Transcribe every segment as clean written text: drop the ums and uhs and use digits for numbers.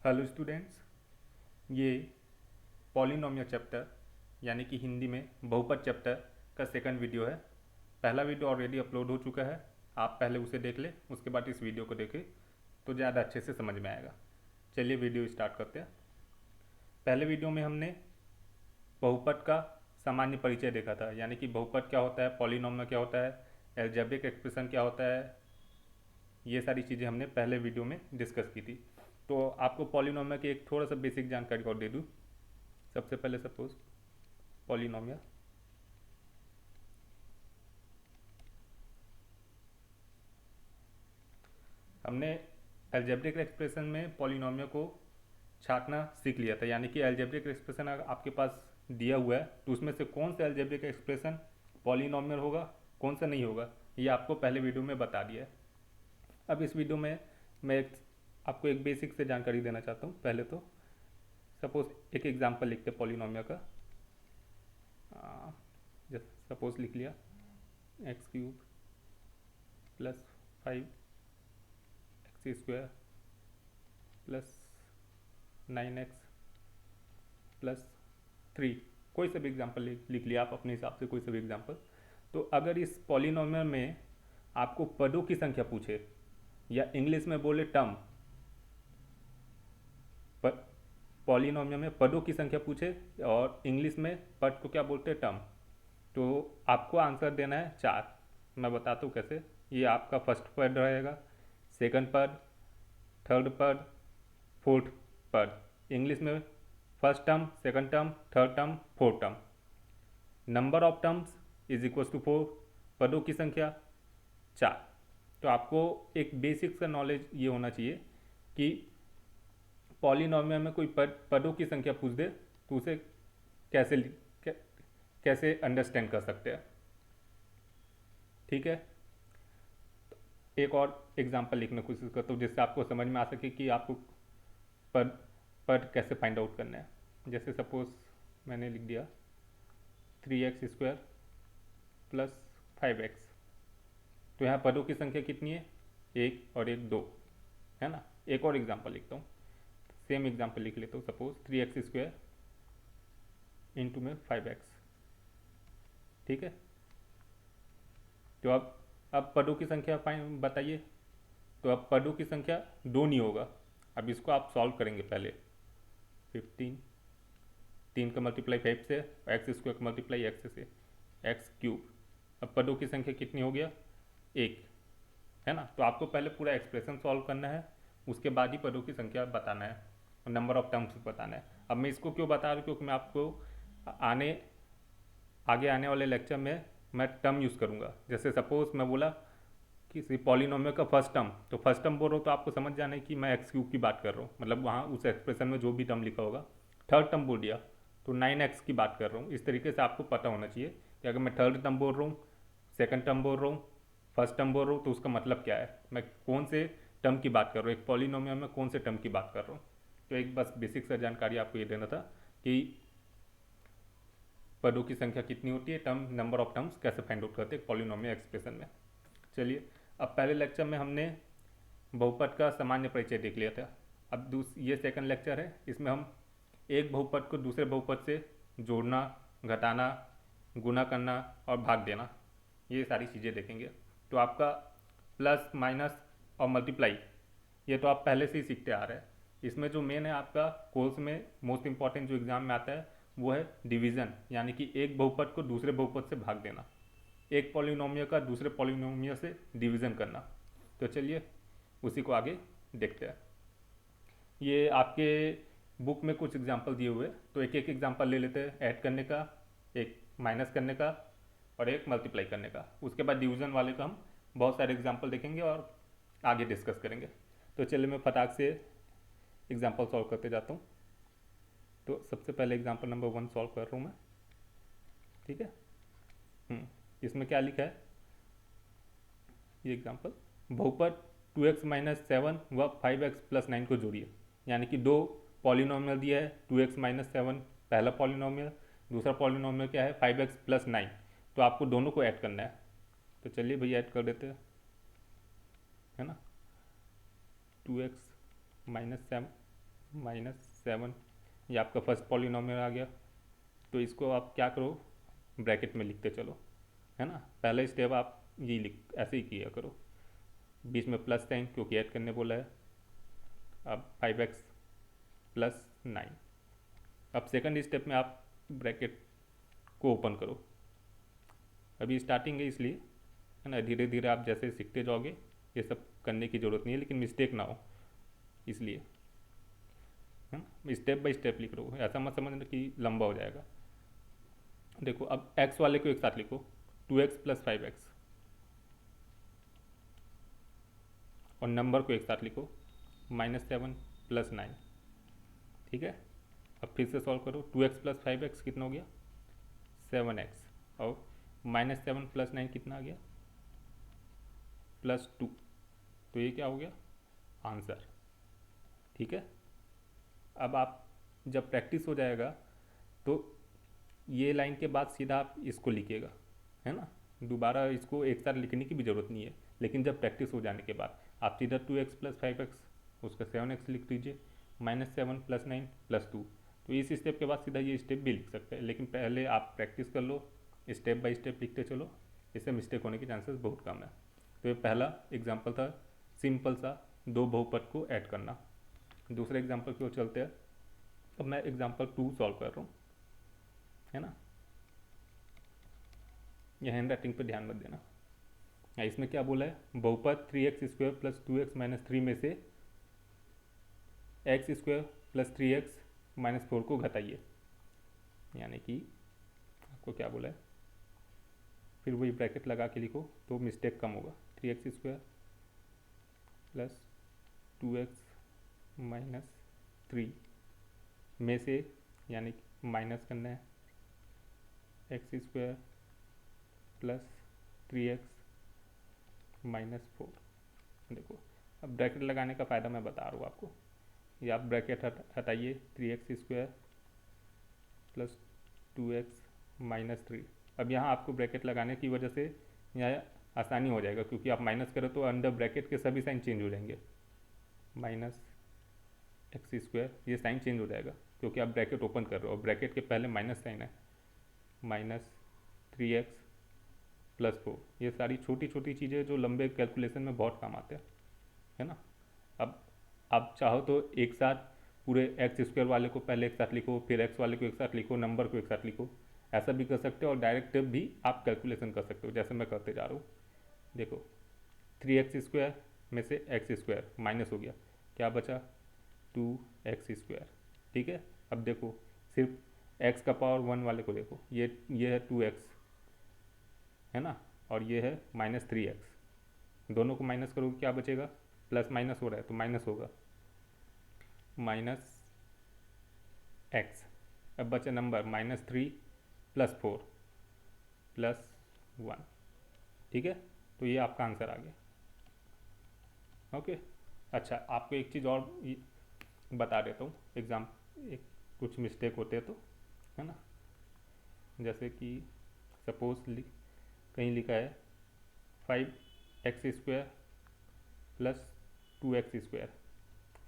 Hello students, ये polynomial chapter यानी कि हिंदी में बहुपद चैप्टर का सेकंड वीडियो है। पहला वीडियो ऑलरेडी अपलोड हो चुका है, आप पहले उसे देख लें, उसके बाद इस वीडियो को देखें तो ज़्यादा अच्छे से समझ में आएगा। चलिए वीडियो स्टार्ट करते हैं। पहले वीडियो में हमने बहुपद का सामान्य परिचय देखा था, यानी कि बहुपद क्या होता है, पॉलिनोमियल क्या होता है, एल्जेब्रिक एक्सप्रेशन क्या होता है, ये सारी चीज़ें हमने पहले वीडियो में डिस्कस की थी। तो आपको पॉलिनोमियल की एक थोड़ा सा बेसिक जानकारी और दे दूँ। सबसे पहले सपोज पॉलिनोमियल, हमने एल्जेब्रिक एक्सप्रेशन में पॉलिनोमियल को छांटना सीख लिया था, यानी कि एल्जेब्रिक एक्सप्रेशन अगर आपके पास दिया हुआ है तो उसमें से कौन सा एल्जेब्रिक एक्सप्रेशन पॉलिनोमियल होगा, कौन सा नहीं होगा, ये आपको पहले वीडियो में बता दिया है। अब इस वीडियो में मैं आपको एक बेसिक से जानकारी देना चाहता हूँ। पहले तो सपोज एक एग्जांपल लिखते हैं पॉलिनोमियल का। जैसे सपोज लिख लिया x cube plus 5x² plus 9x plus 3, कोई सा भी एग्जाम्पल लिख लिया आप अपने हिसाब से, कोई सा भी एग्जाम्पल। तो अगर इस पॉलिनोमियल में आपको पदों की संख्या पूछे, या इंग्लिश में बोले टर्म, पॉलिनोमियल में पदों की संख्या पूछे और इंग्लिश में पद को क्या बोलते हैं, टर्म, तो आपको आंसर देना है 4। मैं बताता हूँ कैसे। ये आपका फर्स्ट पद रहेगा, सेकंड पद, थर्ड पद, फोर्थ पद। इंग्लिश में first term, second term, third term, fourth term. Number of terms is equal to 4, पदों की संख्या 4। तो आपको एक बेसिक सा नॉलेज ये होना चाहिए कि पॉलिनोमियल में कोई पदों की संख्या पूछ दे तो उसे कैसे कैसे अंडरस्टैंड कर सकते हैं। ठीक है, एक और एग्जांपल लिखने की कोशिश करता हूँ जिससे आपको समझ में आ सके कि आपको पद पद कैसे फाइंड आउट करना है। जैसे सपोज मैंने लिख दिया 3x² प्लस 5x। तो यहाँ पदों की संख्या कितनी है, एक और एक, दो, है ना। एक और एग्जांपल लिखता हूँ, सेम एग्जांपल लिख लेता हूँ। सपोज 3x² इंटू में 5x। ठीक है, तो अब पदों की संख्या बताइए। तो अब पदों की संख्या दो नहीं होगा। अब इसको आप सॉल्व करेंगे। पहले 15, 3 का मल्टीप्लाई 5 से, x² का मल्टीप्लाई x से, x³। अब पदों की संख्या कितनी हो गया, एक, है ना। तो आपको पहले पूरा एक्सप्रेशन सॉल्व करना है, उसके बाद ही पदों की संख्या बताना है और नंबर ऑफ टर्म्स बताना है। अब मैं इसको क्यों बता रहा हूँ, क्योंकि मैं आपको आगे आने वाले लेक्चर में मैं टर्म यूज़ करूँगा। जैसे सपोज मैं बोला किसी पॉलिनोमियल का फर्स्ट टर्म, तो फर्स्ट टर्म बोल रहा हूँ तो आपको समझ जाना है कि मैं x³ की बात कर रहा हूँ, मतलब वहाँ उस एक्सप्रेशन में जो भी टर्म लिखा होगा। थर्ड टर्म बोल दिया तो 9x की बात कर रहा हूँ। इस तरीके से आपको पता होना चाहिए कि अगर मैं थर्ड टर्म बोल रहा हूँ, सेकंड टर्म बोल रहा हूँ, फर्स्ट टर्म बोल रहा हूँ, तो उसका मतलब क्या है, मैं कौन से टर्म की बात कर रहा हूँ, एक पॉलिनोमियल में कौन से टर्म की बात कर रहा हूँ। तो एक बस बेसिक सा जानकारी आपको ये देना था कि पदों की संख्या कितनी होती है, टर्म, नंबर ऑफ टर्म्स कैसे फाइंड आउट करते हैं पॉलिनोमियल एक्सप्रेशन में। चलिए, अब पहले लेक्चर में हमने बहुपद का सामान्य परिचय देख लिया था। अब ये सेकंड लेक्चर है, इसमें हम एक बहुपद को दूसरे बहुपद से जोड़ना, घटाना, गुना करना और भाग देना, ये सारी चीज़ें देखेंगे। तो आपका प्लस, माइनस और मल्टीप्लाई, ये तो आप पहले से ही सीखते आ रहे हैं। इसमें जो मेन है आपका कोर्स में मोस्ट इंपॉर्टेंट जो एग्ज़ाम में आता है वो है डिवीज़न, यानी कि एक बहुपद को दूसरे बहुपद से भाग देना, एक पॉलिनोमियल का दूसरे पॉलिनोमियल से डिवीज़न करना। तो चलिए उसी को आगे देखते हैं। ये आपके बुक में कुछ एग्जांपल दिए हुए, तो एक एक एग्जांपल ले लेते हैं। ऐड करने का, एक माइनस करने का और एक मल्टीप्लाई करने का। उसके बाद डिवीज़न वाले का हम बहुत सारे एग्जांपल देखेंगे और आगे डिस्कस करेंगे। तो चलिए मैं फटाक से एग्जांपल सॉल्व करते जाता हूँ। तो सबसे पहले एग्जांपल नंबर 1 सॉल्व कर रहा हूँ मैं। ठीक है, इसमें क्या लिखा है, ये एग्जांपल, बहुपद 2x - 7 व 5x + 9 को जोड़िए। यानी कि दो पॉलिनोमियल दिया है, 2x - 7 पहला पॉलिनोमियल, दूसरा पॉलिनोमियल क्या है 5x + 9। तो आपको दोनों को ऐड करना है। तो चलिए भैया ऐड कर देते हैं, है ना। 2x - 7 -7, ये आपका फर्स्ट पॉलिनोमियल आ गया। तो इसको आप क्या करो, ब्रैकेट में लिखते चलो, है ना। पहला स्टेप आप ये लिख ऐसे ही किया करो, बीच में प्लस साइन क्योंकि ऐड करने बोला है। अब 5x + 9। अब सेकंड स्टेप में आप ब्रैकेट को ओपन करो, अभी स्टार्टिंग है इसलिए, है ना। धीरे धीरे आप जैसे सीखते जाओगे ये सब करने की ज़रूरत नहीं है, लेकिन मिस्टेक ना हो इसलिए, है ना। स्टेप बाय स्टेप लिख रहा हूँ, ऐसा मत समझना कि लंबा हो जाएगा। देखो अब x वाले को एक साथ लिखो, 2x + 5x, और नंबर को एक साथ लिखो, -7 + 9, ठीक है। अब फिर से सॉल्व करो, 2x + 5x कितना हो गया, 7x, और -7 + 9 कितना आ गया, +2। तो ये क्या हो गया, आंसर, ठीक है। अब आप जब प्रैक्टिस हो जाएगा तो ये लाइन के बाद सीधा आप इसको लिखिएगा, है ना। दोबारा इसको एक साथ लिखने की भी ज़रूरत नहीं है, लेकिन जब प्रैक्टिस हो जाने के बाद आप सीधा 2x + 5x उसका 7x लिख दीजिए, -7 + 9 +2। तो इस स्टेप के बाद सीधा ये स्टेप भी लिख सकते हैं, लेकिन पहले आप प्रैक्टिस कर लो, स्टेप बाय स्टेप लिखते चलो, इससे मिस्टेक होने के चांसेस बहुत कम है। तो ये पहला एग्जाम्पल था, सिंपल सा दो बहुपद को ऐड करना। दूसरे एग्जाम्पल की ओर चलते हैं। अब मैं एग्जाम्पल 2 सॉल्व कर रहा हूँ, है ना। ये हैंड राइटिंग पर ध्यान मत देना। इसमें क्या बोला है, बहुपद 3x² + 2x - 3 में से x² + 3x - 4 को घटाइए, यानी कि आपको क्या बोला है, फिर वही ब्रैकेट लगा के लिखो तो मिस्टेक कम होगा। 3x² + 2x - 3 में से, यानी माइनस करना है, x² + 3x - 4। देखो अब ब्रैकेट लगाने का फ़ायदा मैं बता रहा हूँ आपको, ये आप ब्रैकेट हटाइए, 3x² + 2x - 3। अब यहाँ आपको ब्रैकेट लगाने की वजह से यहाँ आसानी हो जाएगा, क्योंकि आप माइनस करो तो अंडर ब्रैकेट के सभी साइन चेंज हो जाएंगे, -x², ये साइन चेंज हो जाएगा क्योंकि आप ब्रैकेट ओपन कर रहे हो, ब्रैकेट के पहले माइनस साइन है, -3x + 4। ये सारी छोटी छोटी चीज़ें जो लंबे कैलकुलेशन में बहुत काम आते हैं, है ना। अब आप चाहो तो एक साथ पूरे x² वाले को पहले एक साथ लिखो, फिर x वाले को एक साथ लिखो, नंबर को एक साथ लिखो, ऐसा भी कर सकते हो, और डायरेक्ट भी आप कैलकुलेशन कर सकते हो जैसे मैं करते जा रहा हूँ। देखो 3x² में से x² माइनस हो गया, क्या बचा, 2x², ठीक है। अब देखो सिर्फ x का पावर 1 वाले को देखो, ये है 2x, है ना, और ये है -3x, दोनों को माइनस करोगे क्या बचेगा, प्लस माइनस हो रहा है तो माइनस होगा, -x। अब बचा नंबर -3 + 4 + 1, ठीक है। तो ये आपका आंसर आ गया, ओके। अच्छा आपको एक चीज़ और बता देता हूँ, एग्ज़ाम एक कुछ मिस्टेक होते हैं तो, है ना। जैसे कि सपोज कहीं लिखा है 5x² + 2x²,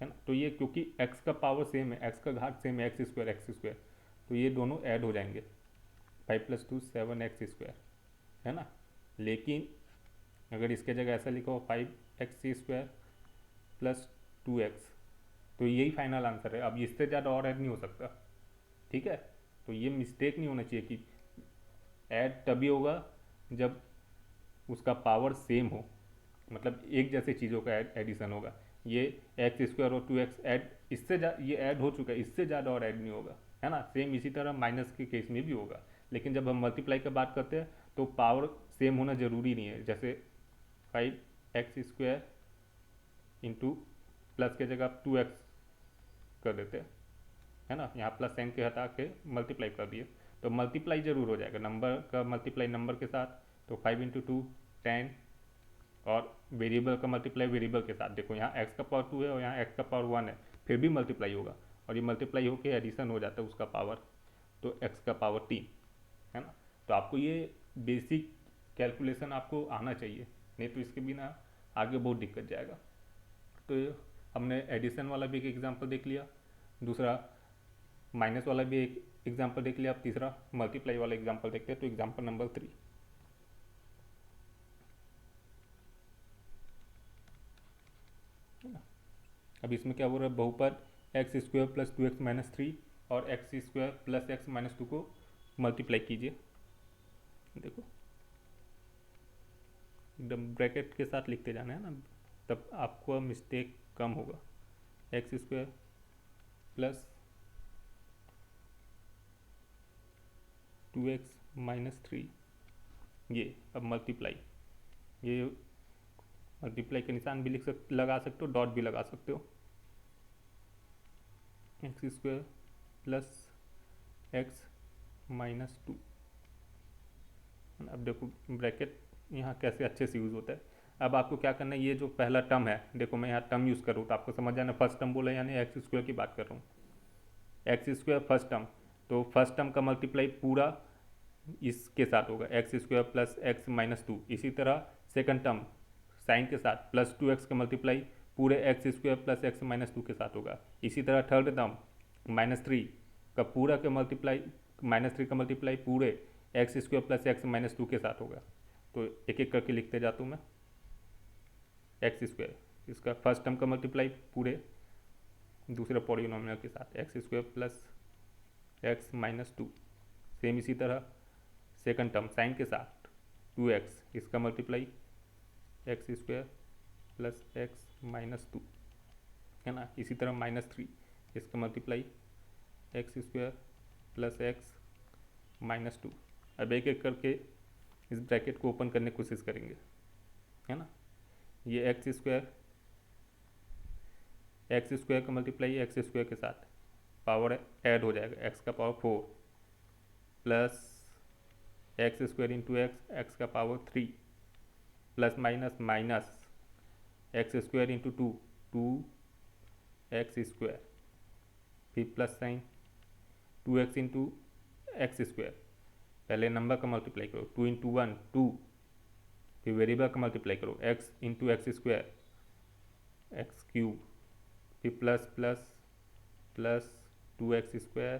है ना। तो ये क्योंकि x का पावर सेम है, x का घात सेम है, x², तो ये दोनों ऐड हो जाएंगे, 5 + 2 7x², है ना। लेकिन अगर इसके जगह ऐसा लिखो 5x² + 2x, तो यही फाइनल आंसर है, अब इससे ज़्यादा और ऐड नहीं हो सकता, ठीक है। तो ये मिस्टेक नहीं होना चाहिए कि ऐड तभी होगा जब उसका पावर सेम हो, मतलब एक जैसे चीज़ों का एडिशन होगा। ये x² और 2x ऐड, ये ऐड हो चुका है, इससे ज़्यादा और ऐड नहीं होगा, है ना। सेम इसी तरह माइनस के केस में भी होगा, लेकिन जब हम मल्टीप्लाई की बात करते हैं तो पावर सेम होना ज़रूरी नहीं है। जैसे 5x² इंटू प्लस के जगह आप 2x कर देते हैं, है ना, यहाँ प्लस साइन के हटा के मल्टीप्लाई कर दिए, तो मल्टीप्लाई ज़रूर हो जाएगा, नंबर का मल्टीप्लाई नंबर के साथ, तो 5 × 2 10, और वेरिएबल का मल्टीप्लाई वेरिएबल के साथ। देखो यहाँ x का पावर 2 है और यहाँ x का पावर 1 है, फिर भी मल्टीप्लाई होगा, और ये मल्टीप्लाई होकर एडिशन हो जाता है उसका पावर, तो x का पावर 3, है ना। तो आपको ये बेसिक कैलकुलेशन आपको आना चाहिए, नहीं तो इसके बिना आगे बहुत दिक्कत जाएगा। तो हमने एडिशन वाला भी एक एग्जांपल देख लिया, दूसरा माइनस वाला भी एक एग्जाम्पल देख लिया, अब तीसरा मल्टीप्लाई वाला एग्जाम्पल देखते हैं। तो एग्जाम्पल नंबर 3, अब इसमें क्या बोल रहा है, बहुपद x square plus 2x minus 3 और x square plus x minus 2 को मल्टीप्लाई कीजिए। देखो एकदम ब्रैकेट के साथ लिखते जाना है ना, तब आपको मिस्टेक कम होगा। X square plus 2x minus 3, ये अब मल्टीप्लाई, ये मल्टीप्लाई का निशान भी लगा सकते हो, डॉट भी लगा सकते हो। X square plus x minus 2। अब देखो ब्रैकेट यहाँ कैसे अच्छे से यूज़ होता है। अब आपको क्या करना है, ये जो पहला टर्म है, देखो मैं यहाँ टर्म यूज़ करूँ तो आपको समझ जाना, फर्स्ट टर्म बोला यानी एक्स स्क्वायर की बात कर रहा हूँ। एक्स स्क्वायर फर्स्ट टर्म, तो फर्स्ट टर्म का मल्टीप्लाई पूरा इसके साथ होगा, x square plus x minus 2। इसी तरह सेकंड टर्म साइन के साथ प्लस 2x का मल्टीप्लाई पूरे x square plus x minus 2 के साथ होगा। इसी तरह थर्ड टर्म -3 का पूरा के मल्टीप्लाई, -3 का मल्टीप्लाई पूरे x square plus x minus 2 के साथ होगा। तो एक एक करके लिखते जाता हूँ मैं। एक्स स्क्वायर, इसका फर्स्ट टर्म का मल्टीप्लाई पूरे दूसरे पॉलीनोमियल के साथ, x square plus x minus 2। Same इसी तरह सेकंड टर्म साइन के साथ 2x, इसका multiply x square plus x minus 2, है ना। इसी तरह -3, इसका multiply x square plus x minus 2। अब एक एक करके इस ब्रैकेट को ओपन करने की कोशिश करेंगे, है ना। ये एक्स स्क्वायर का मल्टीप्लाई एक्स स्क्वायर के साथ, पावर ऐड हो जाएगा, एक्स का power 4 plus x square into x, x का power 3 plus minus minus x square into 2, 2x square, फिर plus sign 2x into x square. पहले नंबर का मल्टीप्लाई करो, 2 इंटू 1 2, फिर वेरिएबल का मल्टीप्लाई करो, x into x square x cube, फिर plus plus plus 2x square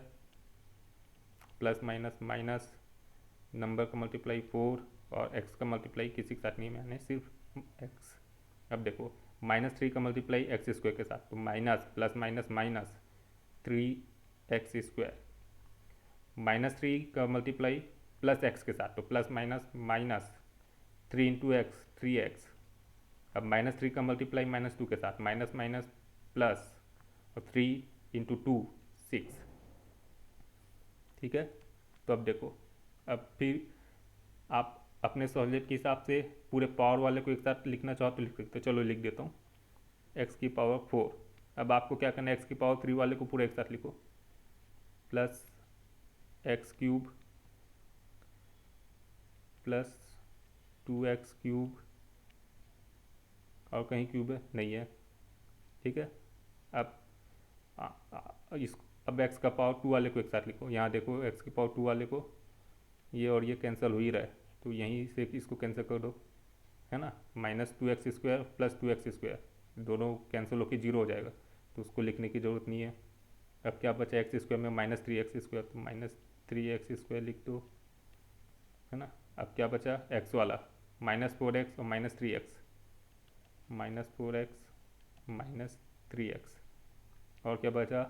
plus minus minus number का multiply 4 और x का मल्टीप्लाई किसी के साथ नहीं, मैंने सिर्फ x। अब देखो -3 का मल्टीप्लाई एक्स स्क्वायर के साथ, तो minus plus minus minus 3x square, -3 का मल्टीप्लाई प्लस x के साथ, तो plus minus minus 3 into x 3x। अब -3 का मल्टीप्लाई -2 के साथ, माइनस माइनस प्लस और 3 इंटू 2 6, ठीक है। तो अब देखो, अब फिर आप अपने सहूलियत के हिसाब से पूरे पावर वाले को एक साथ लिखना चाहो तो लिख सकते हो। चलो लिख देता हूँ, एक्स की पावर 4। अब आपको क्या करना है, एक्स की पावर 3 वाले को पूरा एक साथ लिखो, plus x cube plus 2x cube, और कहीं क्यूब है नहीं है, ठीक है। अब अब एक्स का पावर 2 वाले को एक साथ लिखो, यहाँ देखो एक्स की पावर 2 वाले को ये और ये कैंसिल हो ही रहा है, तो यहीं से इसको कैंसिल कर दो, है ना। -2x square plus 2x square, दोनों कैंसिल होकर 0 हो जाएगा, तो उसको लिखने की ज़रूरत नहीं है। अब क्या बचा एक्स स्क्वायर में -3x स्क्वायर, तो -3x स्क्वायर लिख दो, है ना। अब क्या बचा एक्स वाला, -4x और -3x, -4x -3x, और क्या बचा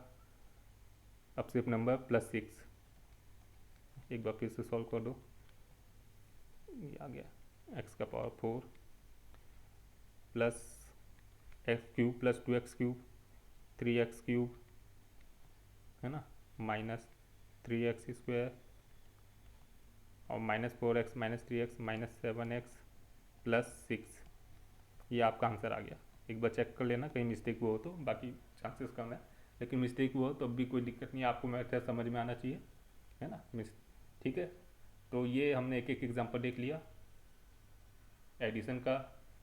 अब सिर्फ नंबर +6। एक बार फिर से सॉल्व कर दो, ये आ गया एक्स का power 4 plus x cube plus 2x cube 3x cube, है ना, -3x स्क्वायर और -4x -3x -7x +6। ये आपका आंसर आ गया। एक बार चेक कर लेना कहीं मिस्टेक हुआ हो तो, बाकी चांसेस कम है, लेकिन मिस्टेक हुआ हो तो अब भी कोई दिक्कत नहीं है, आपको मैथड समझ में आना चाहिए, है ना। ठीक है, तो ये हमने एक एक एग्जांपल देख लिया, एडिशन का,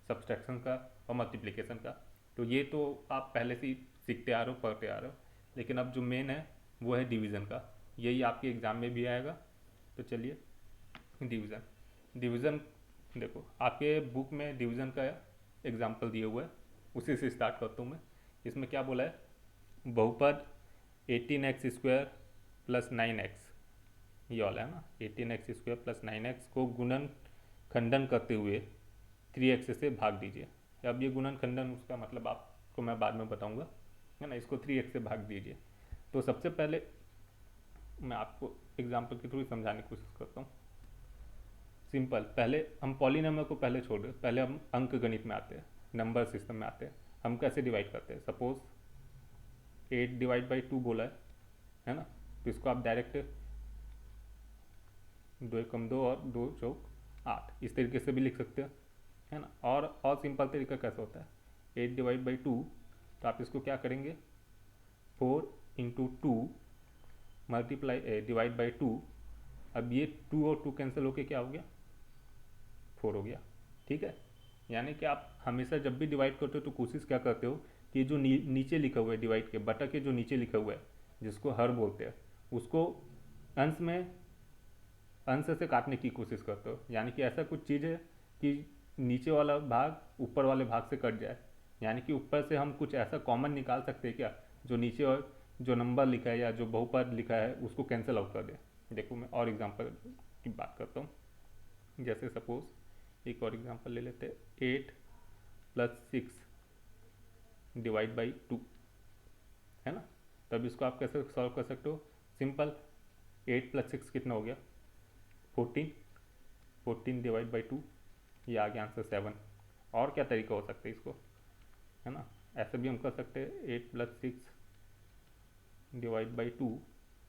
सब्सट्रैक्शन का और मल्टीप्लिकेशन का। तो ये तो आप पहले से ही सीखते आ रहे हो, पढ़ते आ रहे हो, लेकिन अब जो मेन है वो है डिवीज़न का, यही आपके एग्ज़ाम में भी आएगा। तो चलिए डिवीज़न, डिवीज़न देखो आपके बुक में डिवीज़न का एग्जाम्पल दिया हुआ है, उसी से स्टार्ट करता हूँ मैं। इसमें क्या बोला है, बहुपद 18x² प्लस 9x, ये वाला है ना, 18x² प्लस 9x को गुणन खंडन करते हुए 3x से भाग दीजिए। अब ये गुणन खंडन उसका मतलब आपको मैं बाद में बताऊंगा, है ना। इसको 3x से भाग दीजिए। तो सबसे पहले मैं आपको एग्जाम्पल के थ्रू समझाने की कोशिश करता हूँ। सिंपल, पहले हम पॉलीनॉमियल को पहले छोड़ दें, पहले हम अंक गणित में आते हैं, नंबर सिस्टम में आते हैं। हम कैसे डिवाइड करते हैं? सपोज 8/2 बोला है ना, तो इसको आप डायरेक्ट 2 एकम 2 और 2 चौक 8 इस तरीके से भी लिख सकते हैं, है ना। और सिंपल तरीका कैसा होता है? 8/2, तो आप इसको क्या करेंगे? 4 × 2 मल्टीप्लाई डिवाइड बाई 2। अब ये 2 और 2 कैंसिल होके क्या हो गया? 4 हो गया, ठीक है। यानी कि आप हमेशा जब भी डिवाइड करते हो तो कोशिश क्या करते हो कि जो नीचे लिखा हुआ है डिवाइड के बटा के जो नीचे लिखा हुआ है, जिसको हर बोलते हैं, उसको अंश में अंश से काटने की कोशिश करते हो। यानी कि ऐसा कुछ चीज़ है कि नीचे वाला भाग ऊपर वाले भाग से कट जाए। यानी कि ऊपर से हम कुछ ऐसा कॉमन निकाल सकते हैं क्या, जो नीचे और जो नंबर लिखा है या जो बहुपद लिखा है उसको कैंसिल आउट कर दे। देखो मैं और एग्जांपल की बात करता हूँ। जैसे सपोज एक और एग्जांपल ले लेते हैं, 8 + 6 डिवाइड बाई 2, है ना। तब इसको आप कैसे सॉल्व कर सकते हो? सिंपल, 8 + 6 कितना हो गया? 14। 14 डिवाइड बाई 2, ये आ गया आंसर 7। और क्या तरीका हो सकता है इसको, है ना। ऐसे भी हम कर सकते हैं, 8 + 6 डिवाइड बाई 2,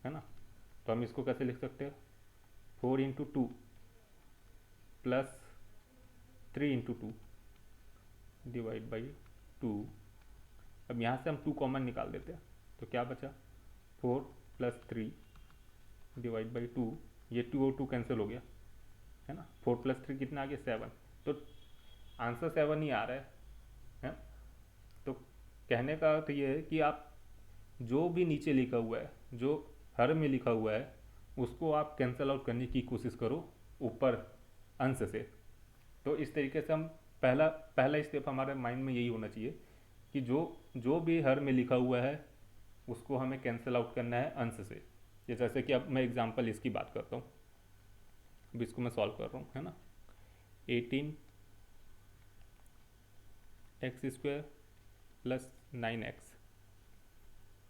है ना। तो हम इसको कैसे लिख सकते हैं? 4 × 2 प्लस 3 × 2 डिवाइड बाई 2। अब यहाँ से हम 2 कॉमन निकाल देते हैं, तो क्या बचा? 4 + 3 डिवाइड बाई 2। ये 2 और 2 कैंसिल हो गया, है ना। 4 + 3 कितना आ गया? 7। तो आंसर 7 ही आ रहा है। तो कहने का अर्थ ये है कि आप जो भी नीचे लिखा हुआ है, जो हर में लिखा हुआ है, उसको आप कैंसिल आउट करने की कोशिश करो ऊपर अंश से। तो इस तरीके से हम पहला पहला स्टेप हमारे माइंड में यही होना चाहिए कि जो जो भी हर में लिखा हुआ है उसको हमें कैंसिल आउट करना है अंश से। ये जैसे कि अब मैं एग्जांपल इसकी बात करता हूँ, अब इसको मैं सॉल्व कर रहा हूँ, है ना। 18x² plus 9x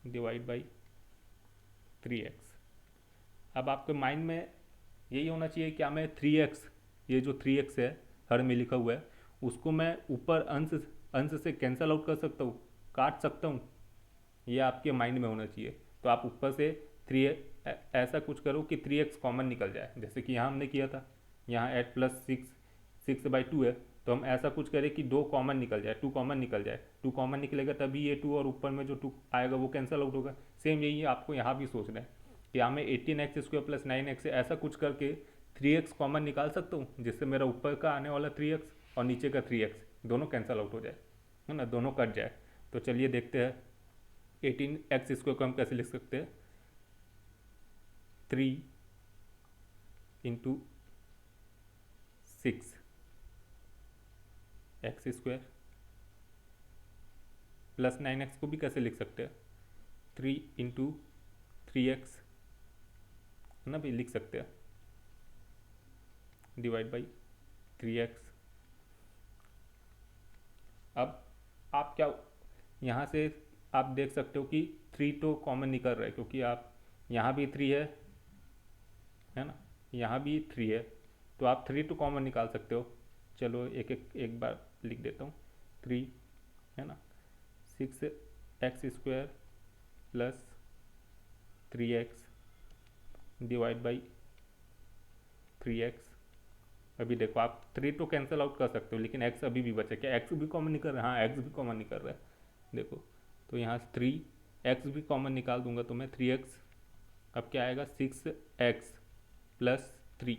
divide by 3x। अब आपके माइंड में यही होना चाहिए क्या मैं 3x, ये जो 3x है हर में लिखा हुआ है, उसको मैं ऊपर अंश अंश से कैंसिल आउट कर सकता हूँ, काट सकता हूँ। ये आपके माइंड में होना चाहिए। तो आप ऊपर से 3 ऐसा कुछ करो कि 3x कॉमन निकल जाए, जैसे कि यहाँ हमने किया था। यहाँ 8 + 6/2 है, तो हम ऐसा कुछ करें कि 2 कॉमन निकल जाए, 2 कॉमन निकल जाए। 2 कॉमन निकलेगा तभी ये 2 और ऊपर में जो 2 आएगा वो कैंसिल आउट होगा। सेम यही है, आपको यहाँ भी सोचना है कि यहाँ मैं 18x² प्लस 9x से ऐसा कुछ करके 3x कॉमन निकाल सकता हूँ, जिससे मेरा ऊपर का आने वाला 3x और नीचे का 3x दोनों कैंसिल आउट हो जाए, है ना, दोनों कट जाए। तो चलिए देखते हैं 18x² को हम कैसे लिख सकते हैं? 3 × 6 x² प्लस 9x को भी कैसे लिख सकते हैं? 3 × 3x, है ना, भी लिख सकते हैं, डिवाइड बाई 3x। अब आप क्या यहाँ से आप देख सकते हो कि 3 तो कॉमन निकल रहा है, क्योंकि आप यहाँ भी 3 है ना, यहाँ भी 3 है, तो आप 3 तो कॉमन निकाल सकते हो। चलो एक बार लिख देता हूँ, 3, है ना, 6x² plus 3x divide by 3x। अभी देखो आप 3 तो कैंसिल आउट कर सकते हो, लेकिन x अभी भी बचा। क्या x भी कॉमन निकल रहा है? हाँ, x भी कॉमन निकल रहा है, देखो। तो यहाँ 3x भी कॉमन निकाल दूंगा तो मैं 3x, अब क्या आएगा? 6x plus 3।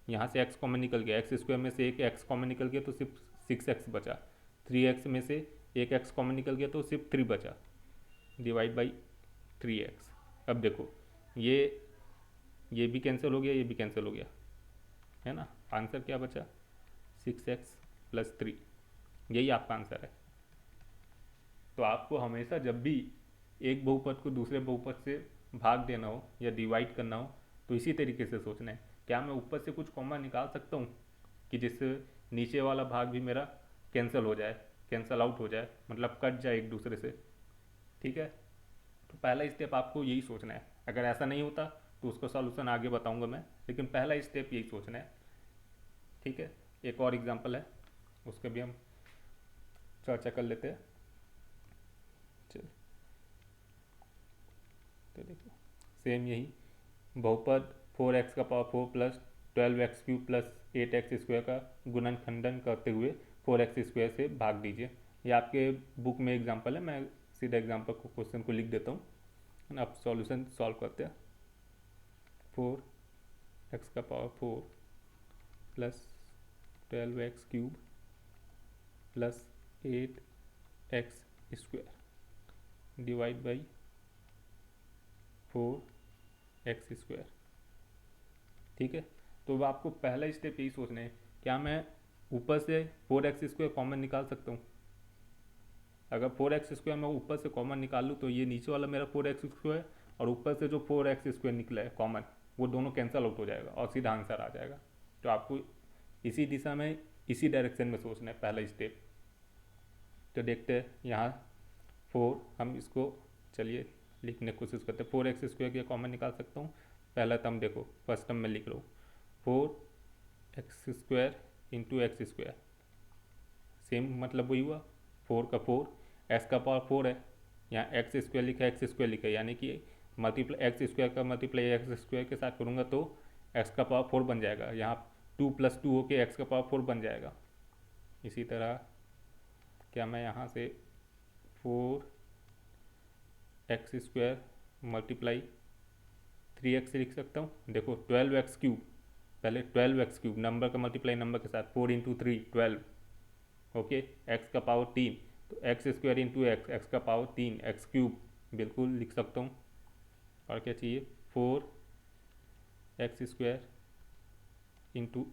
यहाँ से x कॉमन निकल गया, x² में से एक x कॉमन निकल गया तो सिर्फ 6x बचा। 3x में से एक x कॉमन निकल गया तो सिर्फ 3 बचा, डिवाइड बाई 3x। अब देखो ये भी कैंसिल हो गया, ये भी कैंसिल हो गया, है ना। आंसर क्या बचा? 6x प्लस 3, यही आपका आंसर है। तो आपको हमेशा जब भी एक बहुपद को दूसरे बहुपद से भाग देना हो या डिवाइड करना हो तो इसी तरीके से सोचना है। क्या मैं ऊपर से कुछ कॉमन निकाल सकता हूँ कि जिससे नीचे वाला भाग भी मेरा कैंसिल हो जाए, कैंसिल आउट हो जाए, मतलब कट जाए एक दूसरे से। ठीक है, तो पहला स्टेप आपको यही सोचना है। अगर ऐसा नहीं होता तो उसका सॉल्यूशन आगे बताऊंगा मैं, लेकिन पहला स्टेप यही सोचना है। ठीक है, एक और एग्जांपल है, उसका भी हम चर्चा कर लेते हैं। चल, तो देखो सेम यही बहुपद 4x⁴ plus 12x³ plus 8x² का गुणनखंडन करते हुए 4x² से भाग दीजिए। ये आपके बुक में एग्जांपल है, मैं सीधा एग्जांपल को क्वेश्चन को लिख देता हूँ। आप सॉल्यूशन सॉल्व करते हैं। 4x⁴ plus 12x³ plus 8x² divide by 4x²। ठीक है, तो अब आपको पहला स्टेप यही सोचना है, क्या मैं ऊपर से 4x² कॉमन निकाल सकता हूँ। अगर 4x² मैं ऊपर से कॉमन निकाल लूँ तो ये नीचे वाला मेरा 4x² और ऊपर से जो 4x² निकला है कॉमन, वो दोनों कैंसिल आउट हो जाएगा और सीधा आंसर आ जाएगा। तो आपको इसी दिशा में, इसी डायरेक्शन में सोचना है पहला स्टेप। तो देखते हैं यहाँ 4, हम इसको चलिए लिखने की कोशिश करते हैं। 4x² के कॉमन निकाल सकता हूँ। पहला टर्म देखो, फर्स्ट टर्म में लिख लो 4x² इंटू x², सेम मतलब वही हुआ 4 का 4, x का पावर 4 है, यहाँ x² लिखा है, x² लिखा है, यानी कि मल्टीप्लाई x² का मल्टीप्लाई x² के साथ करूँगा तो x का पावर 4 बन जाएगा। यहाँ 2 + 2 होके x का पावर 4 बन जाएगा। इसी तरह क्या मैं यहाँ से 4x² मल्टीप्लाई 3x से लिख सकता हूँ। देखो 12x³, पहले 12x³ नंबर का मल्टीप्लाई नंबर के साथ, 4 × 3 12, ओके, x का पावर 3, तो x² इंटू x का पावर 3, x³ बिल्कुल लिख सकता हूँ। और क्या चाहिए, 4x² इंटू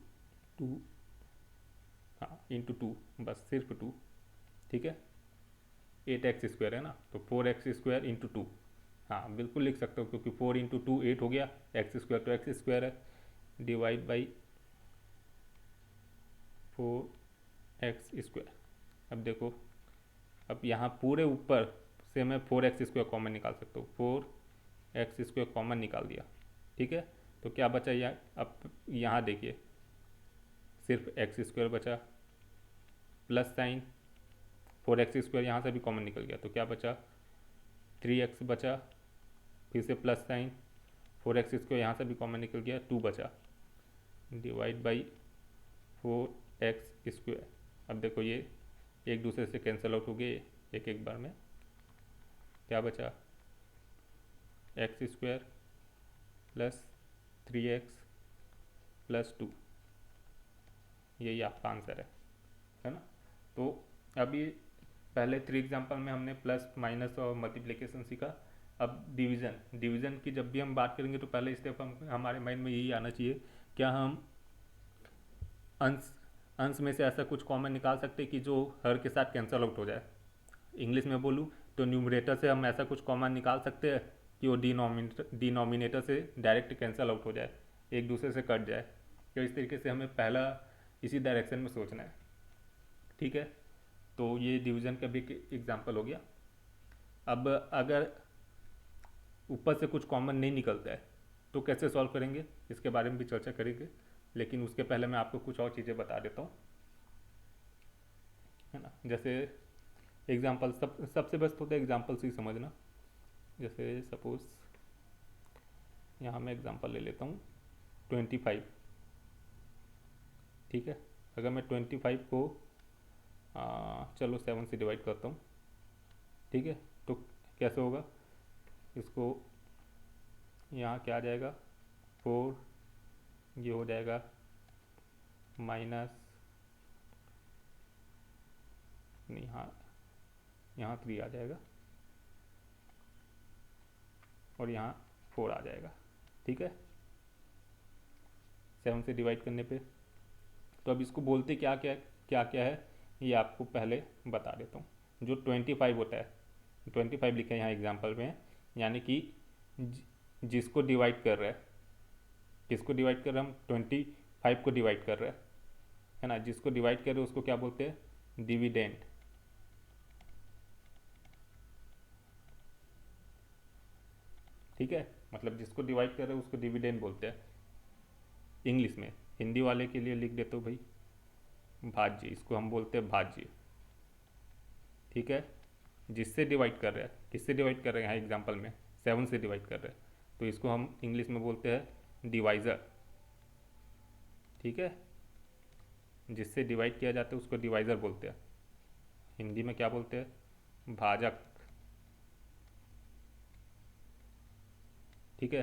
2, हाँ इंटू 2, बस सिर्फ 2। ठीक है, 8x² है ना, तो 4x² इंटू 2, हाँ बिल्कुल लिख सकता हूँ, क्योंकि 4 × 2 8 हो गया, x² तो x² है, डिवाइड बाई 4x²। अब देखो, अब यहाँ पूरे ऊपर से मैं 4x² कॉमन निकाल सकता हूँ, 4x² कॉमन निकाल दिया। ठीक है, तो क्या बचा यहाँ, अब यहाँ देखिए सिर्फ x² बचा, प्लस साइन 4x² यहाँ से भी कॉमन निकल गया, तो क्या बचा 3x बचा, फिर से प्लस साइन 4x² यहाँ से भी कॉमन निकल गया, 2 बचा, डिवाइड बाई 4x²। अब देखो ये एक दूसरे से कैंसिल आउट हो गए एक एक बार में। क्या बचा, x² प्लस 3x प्लस 2, यही आपका आंसर है ना। तो अभी पहले 3 एग्जाम्पल में हमने प्लस माइनस और मल्टीप्लिकेशन सीखा। अब डिवीज़न की जब भी हम बात करेंगे तो पहले स्टेप हमारे माइंड में यही आना चाहिए, क्या हम अंश में से ऐसा कुछ कॉमन निकाल सकते हैं कि जो हर के साथ कैंसिल आउट हो जाए। इंग्लिश में बोलूँ तो न्यूमरेटर से हम ऐसा कुछ कॉमन निकाल सकते हैं कि वो डिनोमिनेटर से डायरेक्ट कैंसिल आउट हो जाए, एक दूसरे से कट जाए। तो इस तरीके से हमें पहला इसी डायरेक्शन में सोचना है। ठीक है, तो ये डिवीज़न का भी एग्जाम्पल हो गया। अब अगर ऊपर से कुछ कॉमन नहीं निकलता है तो कैसे सॉल्व करेंगे, इसके बारे में भी चर्चा करेंगे, लेकिन उसके पहले मैं आपको कुछ और चीज़ें बता देता हूँ, है ना। जैसे एग्जाम्पल सबसे बेस्ट होता है एग्जाम्पल से ही समझना। जैसे सपोज यहाँ मैं एग्जांपल ले लेता हूँ 25। ठीक है, अगर मैं 25 को चलो 7 से डिवाइड करता हूँ, ठीक है, तो कैसे होगा, इसको यहाँ क्या आ जाएगा 4, ये हो जाएगा माइनस, नहीं हाँ यहाँ 3 आ जाएगा और यहाँ 4 आ जाएगा। ठीक है, 7 से डिवाइड करने पे। तो अब इसको बोलते क्या क्या है ये आपको पहले बता देता हूँ। जो 25 होता है 25 लिखे यहाँ एग्जाम्पल में, यानी कि जिसको डिवाइड कर रहे हैं, किसको डिवाइड कर रहे हैं हम, 25 को डिवाइड कर रहे हैं, है ना। जिसको डिवाइड कर रहे हैं उसको क्या बोलते हैं, डिविडेंड। ठीक है, मतलब जिसको डिवाइड कर रहे हैं उसको डिविडेंड बोलते हैं इंग्लिश में। हिंदी वाले के लिए लिख देते हो भाई भाज्य, इसको हम बोलते हैं भाज्य। ठीक है, जिससे डिवाइड कर रहे हैं, किससे डिवाइड कर रहे हैं, यहाँ एग्जाम्पल में 7 से डिवाइड कर रहे हैं, तो इसको हम इंग्लिश में बोलते हैं डिवाइज़र। ठीक है, जिससे डिवाइड किया जाता है उसको डिवाइज़र बोलते हैं। हिंदी में क्या बोलते हैं, भाजक। ठीक है,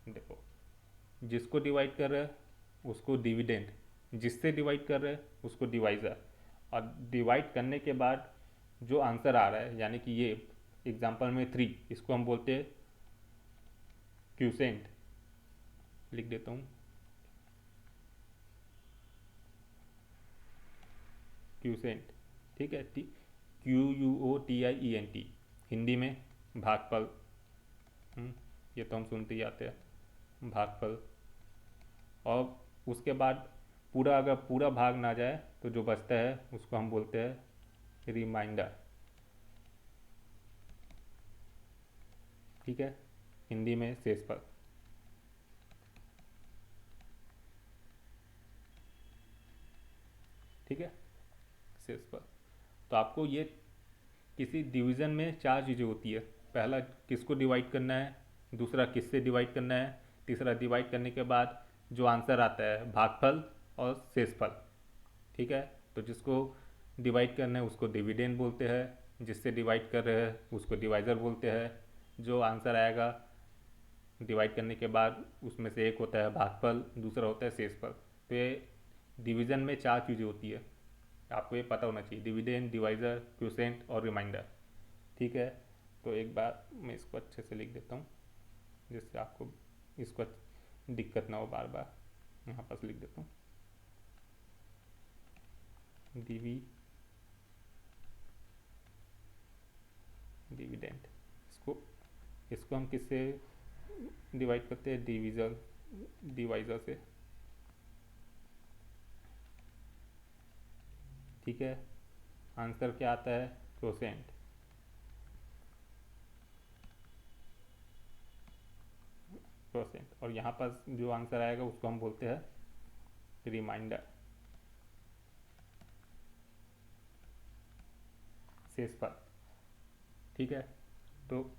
देखो, जिसको डिवाइड कर रहे हैं उसको डिविडेंड, जिससे डिवाइड कर रहे हैं उसको डिवाइज़र। और डिवाइड करने के बाद जो आंसर आ रहा है, यानी कि ये एग्जाम्पल में 3, इसको हम बोलते हैं क्यूसेंट। लिख देता हूँ क्यूसेंट। ठीक है, QUOTIENT, हिंदी में भागफल। ये तो हम सुनते ही आते हैं भागफल। और उसके बाद पूरा, अगर पूरा भाग ना जाए तो जो बचता है उसको हम बोलते हैं रिमाइंडर। ठीक है, हिंदी में शेषफल। ठीक है, शेषफल। तो आपको ये, किसी डिवीज़न में 4 चीज़ें होती है। पहला किसको डिवाइड करना है, दूसरा किससे डिवाइड करना है, तीसरा डिवाइड करने के बाद जो आंसर आता है भागफल और शेषफल। ठीक है, तो जिसको डिवाइड करना है उसको डिविडेंड बोलते हैं, जिससे डिवाइड कर रहे हैं उसको डिवाइज़र बोलते हैं। जो आंसर आएगा डिवाइड करने के बाद उसमें से एक होता है भागफल, दूसरा होता है शेषफल। तो ये डिवीज़न में 4 चीज़ें होती है, आपको ये पता होना चाहिए, डिविडेंड, डिवाइज़र, क्यूसेंट और रिमाइंडर। ठीक है, तो एक बार मैं इसको अच्छे से लिख देता हूँ जिससे आपको इसको दिक्कत ना हो बार बार। यहाँ पास लिख देता हूँ डिविडेंड। इसको इसको हम किससे डिवाइड करते हैं, डिवाइज़र से। ठीक है, आंसर क्या आता है, क्वोशेंट। क्वोशेंट। और यहाँ पर जो आंसर आएगा उसको हम बोलते हैं रिमाइंडर, शेषफल। ठीक है, तो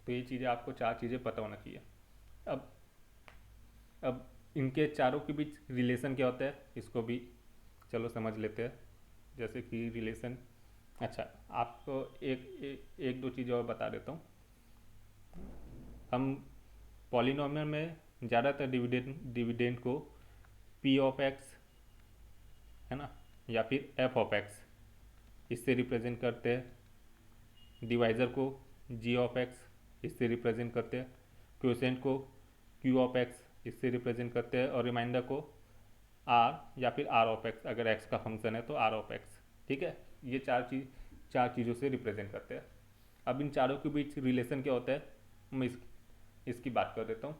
ये चीज़ें आपको 4 चीज़ें पता होना चाहिए। अब अब इनके चारों के बीच रिलेशन क्या होता है, इसको भी चलो समझ लेते हैं। जैसे कि रिलेशन, अच्छा आपको एक दो चीज़ और बता देता हूँ। हम पॉलिनोमियल में ज़्यादातर डिविडेंड को पी ऑफ एक्स, है ना, या फिर एफ ऑफ एक्स, इससे रिप्रेजेंट करते हैं। डिवाइज़र को जी ऑफ एक्स, इससे रिप्रेजेंट करते हैं। क्वोशेंट को क्यू ऑफ एक्स, इससे रिप्रेजेंट करते हैं। और रिमाइंडर को आर या फिर आर ऑफ एक्स, अगर एक्स का फंक्शन है तो आर ऑफ एक्स। ठीक है, ये चार चीज़ों से रिप्रेजेंट करते हैं। अब इन चारों के बीच रिलेशन क्या होता है, मैं इसकी बात कर देता हूँ।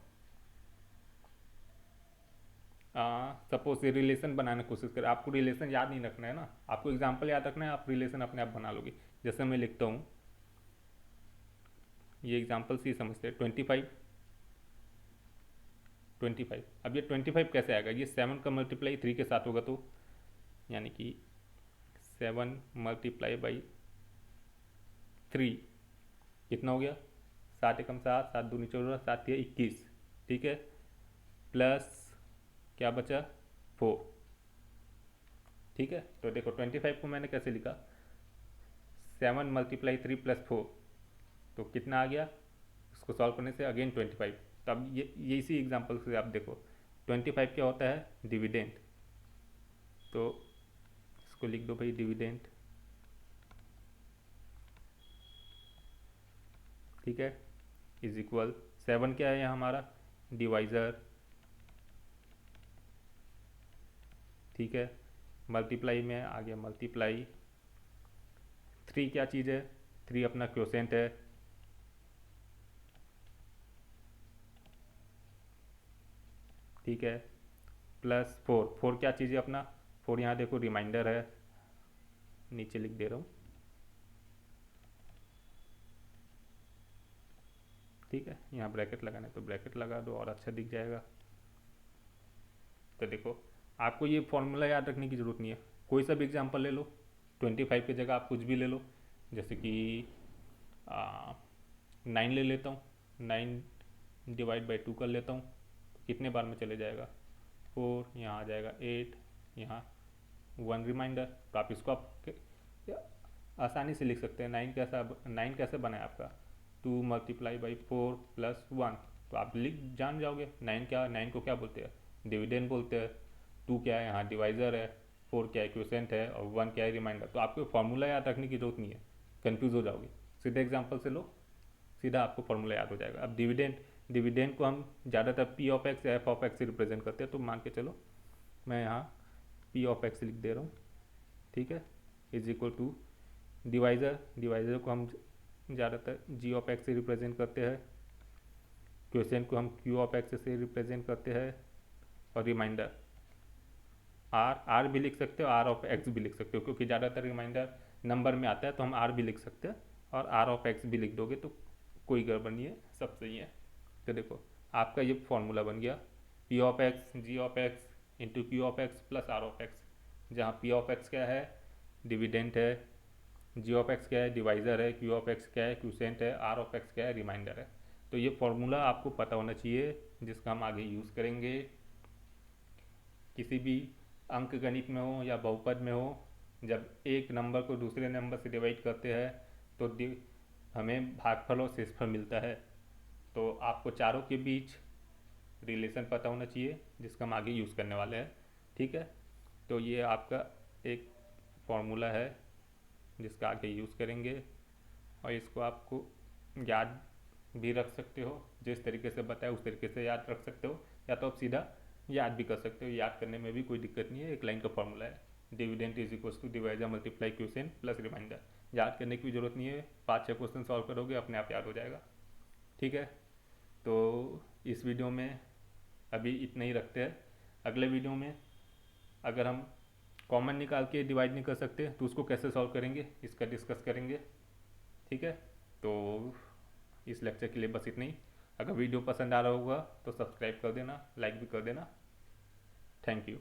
सपोज ये रिलेशन बनाने की कोशिश करें, आपको रिलेशन याद नहीं रखना है ना, आपको एग्जाम्पल याद रखना है, आप रिलेशन अपने आप बना लोगे। जैसे मैं लिखता हूँ, ये एग्जाम्पल से ही समझते हैं, 25। अब ये 25 कैसे आएगा, ये 7 का मल्टीप्लाई 3 के साथ होगा, तो यानी कि 7 मल्टीप्लाई बाई 3 कितना हो गया, 7 एकम 7, 7 दूनी 14, 7 या 21। ठीक है, प्लस क्या बचा, 4। ठीक है, तो देखो 25 को मैंने कैसे लिखा, 7 मल्टीप्लाई 3 प्लस 4, तो कितना आ गया, इसको सॉल्व करने से अगेन 25। तो अब ये इसी एग्जाम्पल से आप देखो 25 क्या होता है, डिविडेंड। तो इसको लिख दो भाई डिविडेंड। ठीक है, इज इक्वल 7 क्या है यहाँ हमारा, डिवाइज़र। ठीक है, मल्टीप्लाई में आ गया मल्टीप्लाई। 3 क्या चीज़ है? 3 अपना क्वोशेंट है। ठीक है, प्लस 4, 4 क्या चीज़ है अपना? 4 यहाँ देखो रिमाइंडर है, नीचे लिख दे रहा हूँ। ठीक है, यहाँ ब्रैकेट लगाना है तो ब्रैकेट लगा दो और अच्छा दिख जाएगा। तो देखो, आपको ये फॉर्मूला याद रखने की ज़रूरत नहीं है, कोई सा भी एग्जांपल ले लो। 25 की जगह आप कुछ भी ले लो, जैसे कि 9 ले लेता हूँ। 9 डिवाइड बाई 2 कर लेता हूँ, कितने बार में चले जाएगा? 4, यहाँ आ जाएगा 8, यहाँ 1 रिमाइंडर। तो आप इसको आसानी से लिख सकते हैं। 9 कैसे बना है आपका? 2 मल्टीप्लाई बाई 4 प्लस 1। तो आप लिख जान जाओगे 9 क्या, 9 को क्या बोलते हैं? डिविडेंड बोलते हैं। 2 क्या है? यहाँ डिवाइज़र है। 4 क्या है? क्वोशेंट है। और 1 क्या है? रिमाइंडर। तो आपको फॉर्मूला याद रखने की जरूरत नहीं है, कन्फ्यूज़ हो जाओगे। सीधे एग्जाम्पल से लो, सीधा आपको फॉर्मूला याद हो जाएगा। अब डिविडेंड, डिविडेंड को हम ज़्यादातर पी ऑफ एक्स या एफ ऑफ एक्स से रिप्रेजेंट करते हैं। तो मान के चलो मैं यहाँ पी ऑफ एक्स लिख दे रहा हूँ। ठीक है, is equal to divisor, divisor को हम ज़्यादातर जी ऑफ एक्स से रिप्रेजेंट करते हैं। क्वेश्चन को हम क्यू ऑफ एक्स से रिप्रेजेंट करते हैं। और रिमाइंडर आर भी लिख सकते हो, आर ऑफ एक्स भी लिख सकते हो, क्योंकि ज़्यादातर रिमाइंडर नंबर में आता है तो हम आर भी लिख सकते हैं। और आर ऑफ एक्स भी लिख दोगे तो कोई गड़बड़ नहीं है, सब सही है। तो देखो, आपका ये फॉर्मूला बन गया P of X G of X into Q of X plus R of X, जहाँ पी ऑफ एक्स क्या है? डिविडेंट है। जी ऑफ एक्स क्या है? डिवाइज़र है। क्यू ऑफ एक्स क्या है? क्यूसेंट है। आर ऑफ एक्स क्या है? रिमाइंडर है। तो ये फॉर्मूला आपको पता होना चाहिए, जिसका हम आगे यूज़ करेंगे किसी भी अंक गणित में हो या बहुपद में हो। जब एक नंबर को दूसरे नंबर से डिवाइड करते हैं तो हमें भागफल और शेषफल मिलता है। तो आपको चारों के बीच रिलेशन पता होना चाहिए, जिसका हम आगे यूज़ करने वाले हैं। ठीक है, तो ये आपका एक फॉर्मूला है जिसका आगे यूज़ करेंगे, और इसको आपको याद भी रख सकते हो। जिस तरीके से बताया उस तरीके से याद रख सकते हो, या तो आप सीधा याद भी कर सकते हो। याद करने में भी कोई दिक्कत नहीं है, एक लाइन का फॉर्मूला है। Dividend is equal to divisor multiply quotient plus remainder. याद करने की भी जरूरत नहीं है, 5-6 क्वेश्चन सॉल्व करोगे अपने आप याद हो जाएगा। ठीक है, तो इस वीडियो में अभी इतना ही रखते हैं। अगले वीडियो में अगर हम कॉमन निकाल के डिवाइड नहीं कर सकते तो उसको कैसे सॉल्व करेंगे, इसका डिस्कस करेंगे। ठीक है, तो इस लेक्चर के लिए बस इतना ही। अगर वीडियो पसंद आ रहा होगा तो सब्सक्राइब कर देना, लाइक भी कर देना। Thank you.